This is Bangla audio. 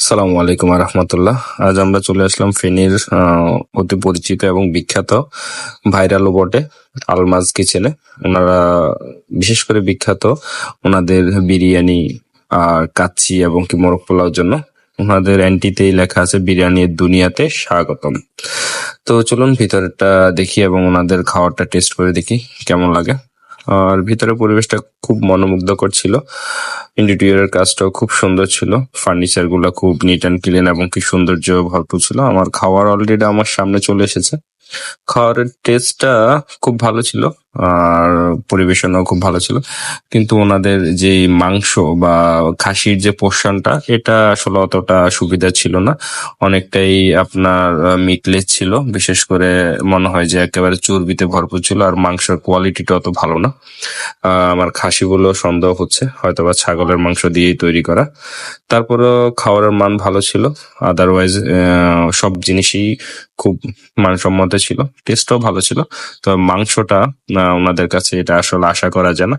আসসালামু আলাইকুম রহমতুল্লাহ। আজ আমরা চলে আসলাম ফেনীর অতি পরিচিত এবং বিখ্যাত ভাইরালও বটে আলমাজ কিচেনে। ওনারা বিশেষ করে বিখ্যাত ওনাদের বিরিয়ানি আর কাচ্চি এবং কি মোরগ পোলাওর জন্য। ওনাদের এন্ট্রিতেই লেখা আছে বিরিয়ানির দুনিয়াতে স্বাগতম। তো চলুন ভিতরটা দেখি এবং ওনাদের খাবারটা টেস্ট করে দেখি কেমন লাগে। আর ভিতরে পরিবেশটা খুব মনোমুগ্ধকর ছিল। ইন্টেরিয়রের কাজটাও খুব সুন্দর ছিল। ফার্নিচার গুলা খুব নিট অ্যান্ড ক্লিন এবং কি সৌন্দর্য ভরপুর ছিল। আমার খাবার অলরেডি আমার সামনে চলে এসেছে। খাবারের টেস্টটা খুব ভালো ছিল আর পরিবেশনও খুব ভালো ছিল, কিন্তু ওনাদের যে মাংস বা খাসির যে পোর্শনটা এটা আসলে অতটা সুবিধা ছিল না। অনেকটাই আপনার মিটলেস ছিল, বিশেষ করে মনে হয় যে একেবারে চর্বিতে ভরপুর ছিল, আর মাংসের কোয়ালিটিটা অত ভালো না। আমার খাসিগুলো সন্দেহ হচ্ছে হয়তোবা ছাগলের মাংস দিয়েই তৈরি করা। তারপরেও খাবারের মান ভালো ছিল। আদারওয়াইজ সব জিনিসই খুব মানসম্মত ছিল, টেস্টও ভালো ছিল। তো মাংসটা ওনাদের কাছে এটা আসলে আশা করা যায় না।